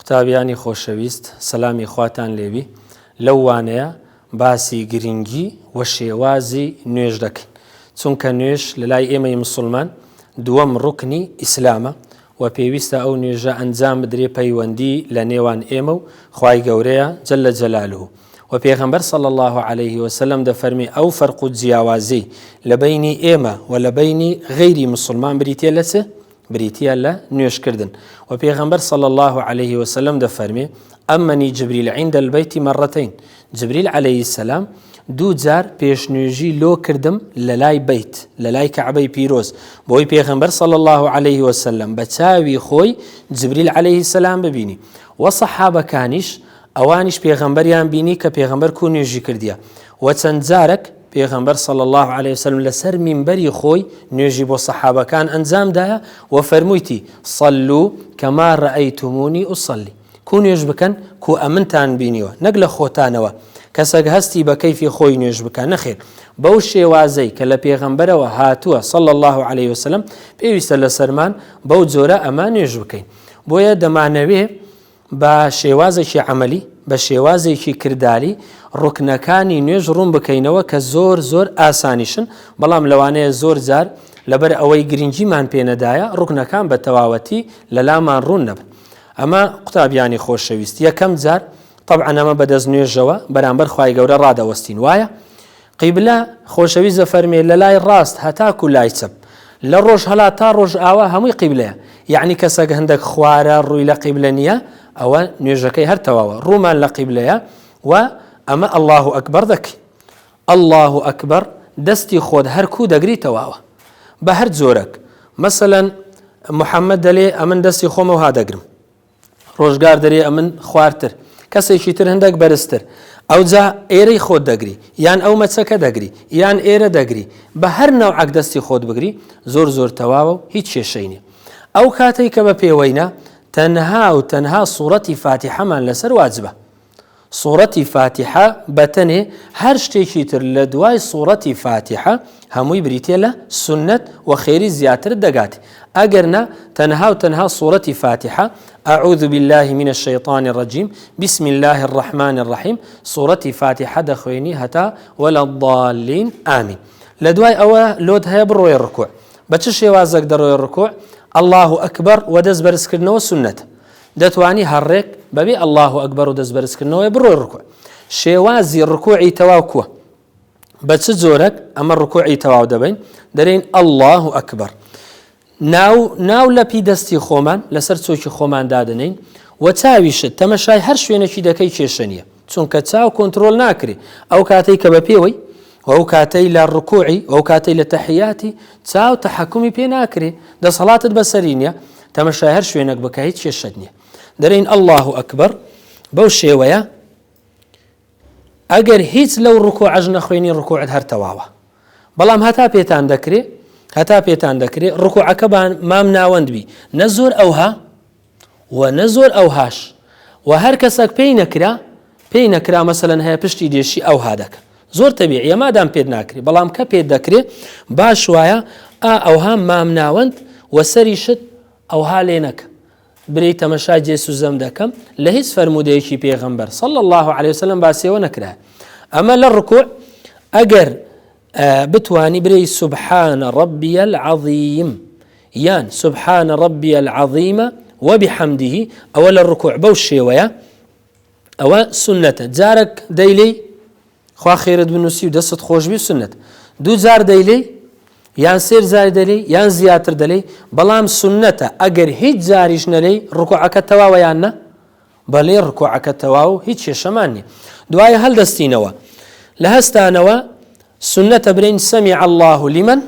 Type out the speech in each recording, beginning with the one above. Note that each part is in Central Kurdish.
قوتابیانی خۆشەویست سەلامی خواتان لێبی لەوانەیە باسی گرنگی و شێوازی نوێژ دەکەین چونکە نوێژ لە لای ئێمەی مسلمان دووەم ڕوکنی ئیسلامە و پێویستە ئەو نوێژە ئەنجام بدرێ پەیوەندی لە نێوان ئێمە و خوای گەورەیە جەلە جەلالوه و پێغەمبەر صلی الله عليه وسلم دەفەرمی ئەو فەرق و جیاوازی لە بینی ئێمە و لە بینی غەیری مسلمان بریتیە لە چ؟ بریتیە لە نوێژکردن و پێغەمبەر صلی الله عليه وسلم دەفەرمێ ئەمەنی جبریل عند البەیتی مەڕەتەین جبریل عليه السلام دوو جار پێشنوێژی لۆ کردم لە لای بەیت لە لای کەعبەی پیرۆز بۆی پێغەمبەر صلی الله عليه وسلم بە چاوی خۆی جبریل عليه السلام ببینی و سەحابەکانیش ئەوانیش پێغەمبەریان بینی کە پێغەمبەر کو نوێژی کردیە و چەند جارێک پێغەمبەر صلی الله عليه وسلم لەسەر مینبەری خۆی نوێژی بۆ سەحابەکان ئەنجامدایە و فەرموویتی صلوا کەما ڕەئەیتمونی ئوصەلی کو نوێژ بکەن کو ئەمنتان بینیوە نەک لە خۆتانەوە کەسێک هەستی بە کەیفی خۆی نوێژ بکە نەخێر بەو شێوازەی کە لە پێغەمبەرەوە هاتووە صلی الله عليه وسلم پێویستە لەسەرمان بەو جۆرە ئەمە نوێژ بکەین بۆیە دەمانەوێ بە شێوازێکی عەمەلی بە شێوازێکی کرداری ڕوکنەکانی نوێژ ڕوون بکەینەوە کە زۆر زۆر ئاسانیشن بەڵام لەوانەیە زۆر جار لەبەر ئەوەی گرنگیمان پێنەدایە ڕوکنەکان بە تەواوەتی لە لامان ڕوون نەبن ئەمە قوتابیانی خۆشەویست یەکەم جار طبعا ئەمە بەدەست نوێژەوە بەرامبەر خوای گەورە ڕادەوەستین وایە قیبلە خۆشەویست دەفەرمێ لە لای ڕاست هەتاکو لای چەپ لە ڕۆژ هەلا تا ڕۆژ ئاوا هەمووی قیبلەیە یعنی کەسێک هەندێک خوارە ڕووی لە قیبلە نییە ئەوە نوێژەکەی هەر تەواوە ڕوومان لە قیبلەیە و ئەمە الله ئەکبەر دەکەی الله ئەکبەر دەستی خۆت هەر کوو دەگری تەواوە بە هەر جۆرەك مەسەلەن محەممەد دەلێ ئەمن دەستی خۆمە وها دەگرم ڕۆژگار دەرێ ئەمن خوارتر کەسێکی تر هەندێک بەرزتر ئەوجا ئێرەی خۆت دەگری یان ئەو مەچەکە دەگری یان ئێرە دەگری بە هەر نەوعەک دەستی خۆت بگری زۆر زۆر تەواوە و هیچ کێشەی نییە ئەو کاتەی کە بە پێوەینە تەنها و تەنها سوورەتی فاتحەمان لەسەر واجبە سوورەتی فاتحە بەتەنێ هەر شتێکی تر لە دوای سوورەتی فاتحە هەمووی بریتێ لە سنەت و خێری زیاتر دەگات ئەگەرنا تەنها و تەنها سوورەتی فاتحە أعوذ بالله من الشيطان الرجيم بسم الله الرحمن الرحيم سوورەتی فاتحە دەخوێنی هەتا ولا الضالين آمين لە دوای ئەوە لۆت هەیە بڕۆیە ڕکوع بە چ شێوازێک دەڕۆیە ڕکوع الله ئەکبەر و دەست بەرزکردنەوە سنەت دەتوانی هەڕێک بەبێ الله ئەکبەر و دەست بەرزکردنەوەی بڕۆی ڕکوع شێوازی ڕکوعی تەواو کووە بە چ جۆرەك ئەمە ڕکوعی تەواو دەبین دەرێن الله ئەکبەر ناو لەپی دەستی خۆمان لەسەر چۆکی خۆمان دادنین و چاویشت تەمەشای هەر شوێنێکی دەکەی کێشە نییە چونکە چاو کۆنترۆل ناکرێ ئەو کاتەی کە بە پێوەی ئەو کاتەی لە ڕکوعی ئەو کاتەی لە تەحیاتی چاو تەحەکومی پێ ناکرێ دەسەڵاتت بەسەری نییە تەمەشای هەر شوێنێک بکە هیچ کێشەت نییە دەرێن الله ئەکبەر بەو شێوەیە ئەگەر هیچ لەو ڕکوعەش نەخوێنی ڕکوعت هەر تەواوە بەڵام هەتا پێتان دەکرێت ڕکوعەکە مام ناوەند بی نە زۆر ئەوها و نە زۆر ئەوهاش و هەر کەسێک پێی نەکرا مەسەلەن هەیە پشتی دێشی ئەوها دەکە زۆر تەبیعیە مادام پێت ناکرێت بەڵام کە پێت دەکرێت باش وایە ئەوها مام ناوەند و سەریشت ئەوها لێ نەکە برەی تەمەشای جێسوزەم دەکەم لە هیچ فەرمودەیەکی پێغەمبەر صلی الله عليه وسلم باسیەوە نەکرا ئەمە لە ڕکوع ئەگەر بتواني بري سبحان ربي العظيم يان سبحان ربي العظيم وبحمده أول الركوع بوشيويا أو سنة جارك ديلي خوا خيرت بنوسي ودست خوش بي سنة دو زار ديلي يان سير زار ديلي يان زياتر ديلي بلام سنة أجر هيج زاريش نلي ركوعك التواو يانا بلي ركوعك التواو هيج شماني دواي هل دستينوا لهستانوا سنة برين سمع الله لمن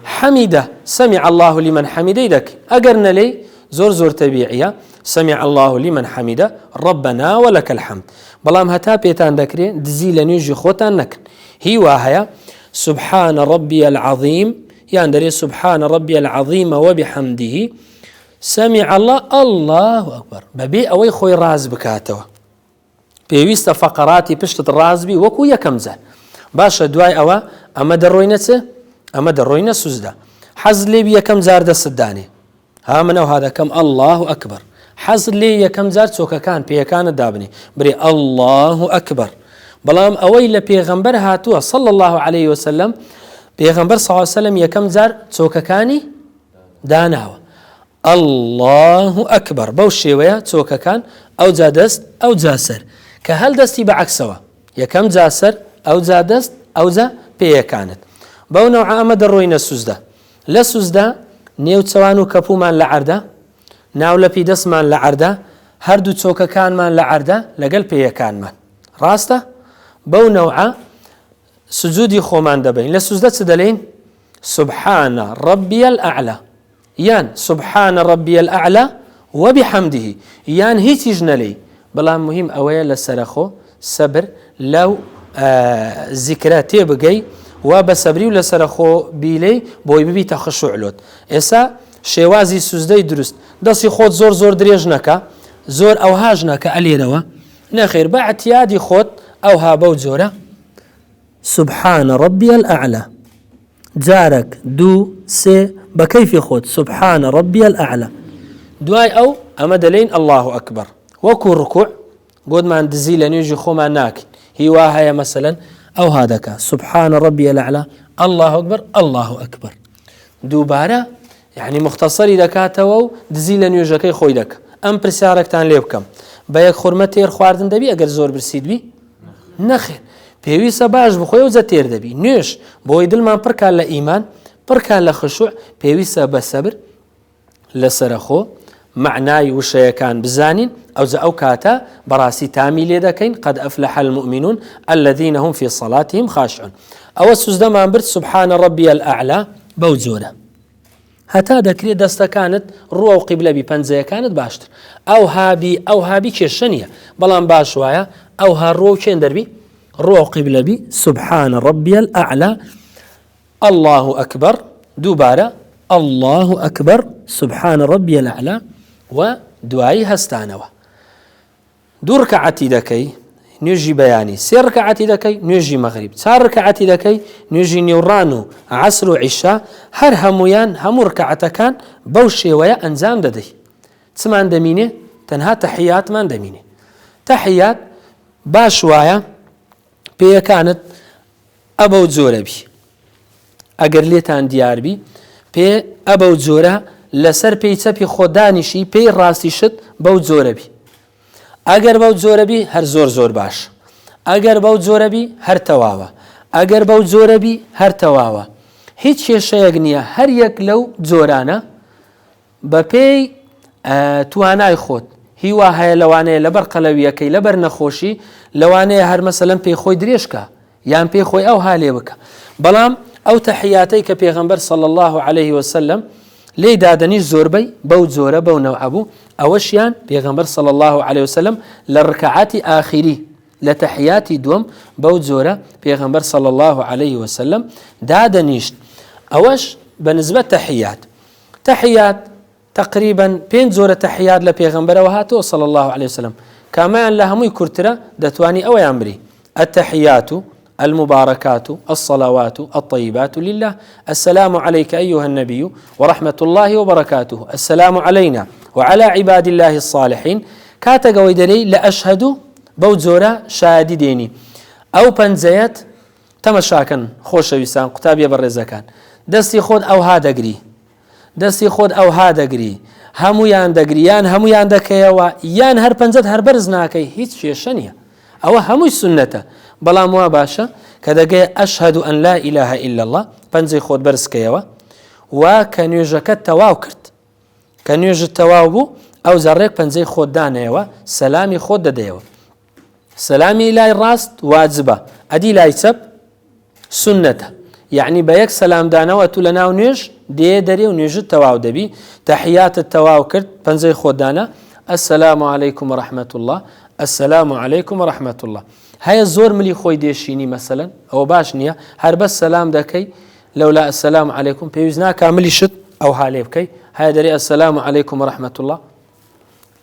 حمده سمع الله لمن حمده دك أجرنا لي زور تبيعية سمع الله لمن حمده ربنا ولك الحمد بلام هتا بيتان دكري دزيل نيجي خوتان نكن هي واهيا سبحان ربي العظيم يعني سبحان ربي العظيم وبحمده سمع الله أكبر ببي أوي خوي راز بكاتوا بيويست فقراتي بشتت رازبي وكو يكمزه باشە دوای ئەوە ئەمە دەڕۆینە چ ئەمە دەڕۆینە سوزدا حەز لێ یەکەم جار دەستدانێ ها منەوە ها دەکەم الله ئەکبەر حەزت لێ یەکەم جار چۆکەکان پێیەکانت دابنێ برێ الله ئەکبەر. بەڵام ئەوەی لە پێغەمبەر هاتووە صلی الله عليه وسلم، پێغەمبەر صلی الله عليه وسلم یەکەم جار چۆکەکانی داناوە الله ئەکبەر، بەو شێوەیە چۆکەکان ئەو جا دەست ئەو جا سەر، کە هەل دەستی بەعەکسەوە، یەکەم جا سەر ئەو جا دەست ئەو جا پێیەکانت. بەو نەوع ئەمە دەڕۆینە سوزدە. لە سوزدە نێوچەوان و کەپومان لە عەردە، ناولەپی دەستمان لە عەردە، هەردوو چۆکەکانمان لە عەردە لەگەڵ پێیەکانمان. ڕاستە؟ بەو نەوعە سجودی خۆمان دەبین. لە سوزدە چ دەڵێین؟ سبحانە ڕەبی الأعلى یان سبحانە ڕەبی الأعلى وبحەمده، یان هیچیش نەلێی. بەڵام مهم ئەوەیە لە سەرخۆ سەبر لەو زیکرە تێبگەی و بە سەبری و لە سەرخۆ بیلەی بۆی ببیتە خشوعلۆت. ئێستا شێوازی سوزدەی دروست، دەستی خۆت زۆر زۆر درێژ نەکە، زۆر ئەوهاژ نەکە ئەلێرەوە، نەخێر بە ئەتیادی خۆت ئەوها بەو جۆرە سبحانە ڕەبی الأعلى جارێک دوو سێ بە کەیفی خۆت سبحانە ڕەبی الأعلى. دوای ئەو ئەمە دەلێن الله ئەکبەر. وەکو ڕکوع بۆتمان دزی لە نوێژی خۆمان ناکەین، هیوا هەیە مەسەلەن ئەوها دەکا سبحانە ڕەبی الأعلى الله ئەکبەر الله ئەکبەر، دووبارە یعنی مختصری دەکاتەوە و دزی لە نوێژەکەی خۆی دەکە. ئەم پرسیارێکتان لێ بکەم، بە یەک خورمە تێر خواردن دەبی ئەگەر زۆر برسیت بی؟ نەخێر، پێویستە باش بخۆی و جە تێر دەبی. نوێش بۆی دڵمان پڕکان لە ئیمان، پڕکان لە خشوع، پێویستە بە سەبر لە سەرخۆ معنای وشەیەکان بزانین، ئەوجا ئەو کاتە بەڕاستی تامی لێ دەکەین قەد ئەفلەح المؤمنون الذين هم في صلاتهم خاشعون. ئەوە سوزدەمان برد سبحانە ڕەبی الأعلى بەو جۆرە. هەتا دەکرێت دەستەکانت ڕوە و قیبلەبی پەنجەیەکانت باشتر. ئەو هابی کێشە نییە، بەڵام باش وایە ئەوها ڕوە و چێن دەربی ڕوە و قیبلەبی سبحانە ڕەبی الأعلى الله ئەکبەر، دووبارە الله ئەکبەر سبحانە ڕەبی الأعلى و دوایی هەستانەوە. دوو ڕکعەتی دەکەی نوێژی بەیانی، سێ ڕکعەتی دەکەی نوێژی مەغریب، چار ڕکعەتی دەکەی نوێژی نێوڕان و عەسر و عیشا، هەر هەمویان هەموو ڕکعەتەکان بەو شێوەیە ئەنجام دەدەی. چمان دەمینێ؟ تەنها تەحیاتمان دەمینێ. تەحیات باش وایە پێیەکانت ئەبەو جۆرە بی، ئەگەر لێتان دیاربی پێ ئەبەو جۆرە لەسەر پێی چەپی خۆدانیشی پێی ڕاستیشت بەو جۆرە بی. ئەگەر بەو جۆرە بی هەر زۆر زۆر باش، ئەگەر بەو جۆرە بی هەر تەواوە، ئەگەر بەو جۆرە بی هەر تەواوە. هیچ کێشەیەک نییە، هەر یەک لەو جۆرانە بە پێی توانای خۆت هیوا هەیە لەوانەیە لەبەر قەلەویەکەی لەبەر نەخۆشی لەوانەیە هەر مەسەلەن پێی خۆی درێژکە یان پێی خۆی ئەو هالێ بکە. بەڵام ئەو تەحیاتەی کە پێغەمبەر صلی الله عليه وسلم لێی دادەنیش زۆربەی بەو جۆرە بەو نەوعە بوو، ئەوەشیان پێغەمبەر صلی الله عليه وسلم لە ڕکعاتی ئاخری لە تەحیاتی دووەم بەو جۆرە پێغەمبەر صلی الله عليه وسلم دادەنیشت. ئەوەش بەنسبەت تەحیات تقریبا 5 جۆرە تەحیات لە پێغەمبەرەوە هاتەوە صلی الله عليه وسلم، کامیان لە هەمووی کورترە دەتوانی ئەوەیان بری: التحيات المباركات الصلوات الطيبات لله، السلام عليك أيها النبي ورحمة الله وبركاته، السلام علينا وعلى عباد الله الصالحين. كاتا قويدلي لأشهد بوزورا شادي ديني أو بنزيات تمشاكن خوش ويسان قتابية بالرزاكان دستي خود أو هذا قري دەستی خۆت ئەو ها دەگری، هەمویان دەگری یان هەمویان دەکەیەوە یان هەر پەنجەت هەر بەرز ناکەی، هیچ کێشە نییە. ئەوە هەمووی سنەتە، بەڵام وا باشە کە دەگەی ئەشهەدو ئەن لا ئیلاهە ئیلا الله، پەنجەی خۆت بەرزکەیەوە و کە نوێژەکەت تەواو کرد، کە نوێژت تەواو بوو ئەو زەڕێک پەنجەی خۆت دانەیەوە، سەلامی خۆت دەدەیەوە. سەلامی لای ڕاست واجبە، ئەدی لای چەپ سنەتە. یعنی بە یەک سەلامدانەوە تو لە ناو نوێژ دێ دەرێ و نوێژت تەواو دەبی، تەحیاتت تەواو کرد، پەنجەی خۆدانە ئەسەلام عەلەیکم وەڕەحمەت الله، ئەسەلام عەلەیکم وەڕەحمەت الله. هەیە زۆر ملی خۆی دێشینی مەسەلەن، ئەوە باش نییە، هەر بەس سەلام دەکەی لەولا ئەسەلام عەلەیکم پێویست ناکا ملیشت ئەو حالێ بکەی، هەیە دەرێ ئەسەلام عەلەیکم وەڕەحمەت الله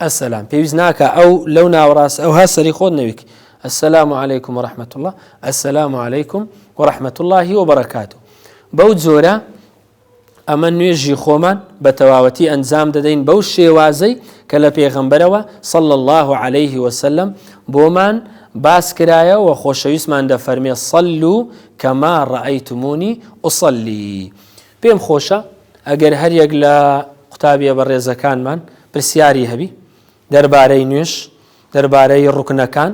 ئەسەلام، پێویست ناکە ئەو لەو ناوەڕاست ئەو ها سەری خۆت نەویک السلام عليكم ورحمة الله، السلام عليكم ورحمة الله وبركاته. بەو جۆرە ئەمە نوێژی خۆمان بە تەواوەتی ئەنجام دەدەین بەو شێوازەی کە لە پێغەمبەرەوە صلى الله عليه وسلم بۆمان باس کرایە و خۆشەویستمان دەفەرمێ صلوا كما رأيتموني أصلي. پێم خۆشە ئەگەر هەر یەک لە قوتابیە بەڕێزەکانمان پرسیاری هەبی دەربارەی نوێژ، دەربارەی ڕوکنەکان،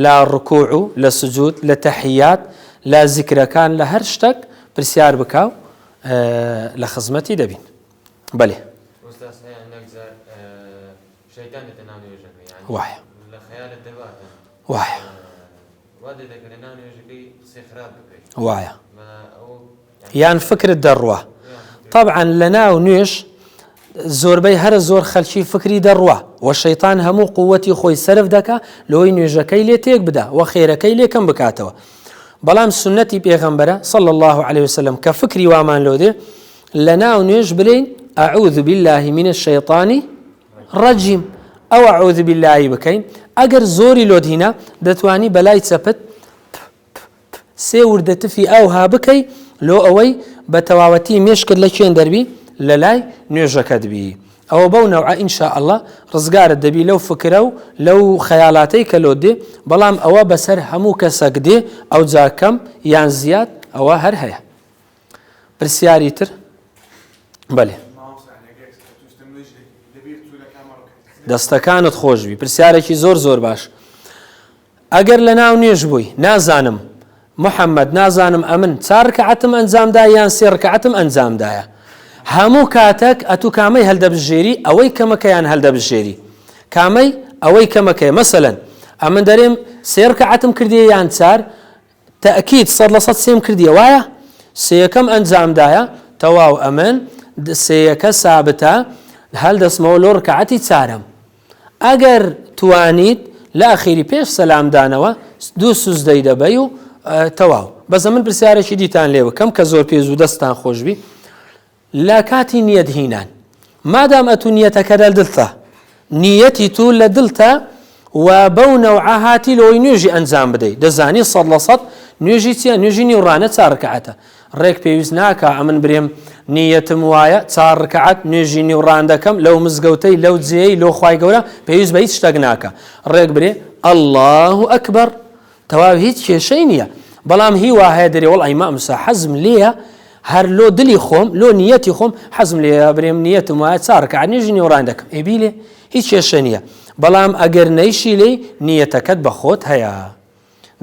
لە ڕکوع و لە سجود، لە تەحیات، لە زیکرەکان، لە هەر شتێک پرسیار بکاو لە خزمەتی دەبین. بەڵێ وایە وایە وایە یان فکرت دەڕوا. طبعا لە ناو نوێژ زۆربەی هەر زۆر خەلکی فکری دەڕوا و شەیطان هەموو قووەتی خۆی سەرف دەکا لەوەی نوێژەکەی لێ تێک بدا و خێرەکەی لێکەم بکاتەوە. بەڵام سنەتی پێغەمبەرە صلى الله عليه وسلم کە فکری وامان لۆ دێ لە ناو نوێژ بلین ئەعوذ بالله من الشەیطانی ڕەجیم، ئەو ئەعوذ بالله بکەین. ئەگەر زۆری لۆت هینا دەتوانی بەلای چەپت سێ وردە تفی ئەوها بکەی لۆ ئەوەی بە تەواوەتی مێشکرد لە کوێن دەربی لە لای نوێژەکەت بی. ئەوە بەو نەوعە ئینشاء الله ڕزگارت دەبی لەو فکرە و لەو خەیاڵاتەی کە لۆت دێ. بەڵام ئەوە بەسەر هەموو کەسەک دێ ئەو جا کەم یان زیاد ئەوە هەر هەیە. پرسیاری تر؟ بەڵێ دەستەکانت خۆشبی. پرسیارێکی زۆر زۆر باش. ئەگەر لە ناو نوێژ بووی نازانم محەممەد نازانم ئەمن 4 ڕکعەتم ئەنجامدا یان 3 ڕکعەتم ئەنجامدایە، هەموو کاتێک ئەتوو کامەی هەلدەبژێری ئەوەی کەمەکەیان هەلدەبژێری، کامەی ئەوەی کەمەکەی. مەسەلەن ئەمن دەرێم 3 ڕکعەتم کردیە یان 4 تەئکید 100% سێم کردیە وایە سێیەکەم ئەنجامدایە تەواو ئەمن سێیەکە سابتە هەلدەسمەوە لۆ ڕکعەتی 4ەم. ئەگەر توانیت لە ئەخیری پێش سەلامدانەوە 2 سوزدەی دەبەی و تەواو. بەس من پرسیارێکی دیتان لێ بکەم کە زۆر پێز و دەستان خۆشبی. لە کاتی نیەت هینان مادام ئەتو نیەتەکە لە دڵتە، نیەتی تو لە دڵتە و بەو نەوعە هاتی لەوەی نوێژی ئەنجام بدەیت، دەزانی 100% نوێژی چیە؟ نوێژی نیوڕانە 4 ڕکعەتە. ڕێک پێویست ناکە ئەمن برێم نیەتم وایە 4 ڕکعەت نوێژی نیوڕان دەکەم لەو مزگەوتەی لەو جێی لۆ خوای گەورە پێویست بە هیچ شتێک ناکە. ڕێک برێ الله ئەکبەر تەواو هیچ کێشەی نییە. بەڵام هی وا هەیە دەرێ وەڵ ئەیما ئەمسا حەزم لێیە هەر لۆ دلی خۆم لۆ نیەتی خۆم حەزم لێیە برێم نیەتم وایە 4 ڕکعەت نوێژی نیوڕان دەکەم. ئێبی لێ هیچ کێشە نییە. بەڵام ئەگەر نەیشی لێ نیەتەکەت بە خۆت هەیە.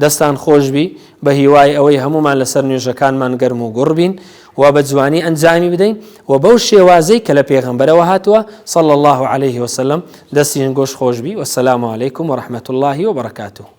دەستان خۆشبی بە هیوای ئەوەی هەمومان لەسەر نوێژەکانمان گەرم و گوڕ بین و بە جوانی ئەنجامی بدەین و بەو شێوازەی کە لە پێغەمبەرەوە هاتووە صلى الله عليه وسلم. دەستین گۆش خۆشبی. وەسەلام عەلەیکم وەرەحمەت الله وبەرەکاتوه.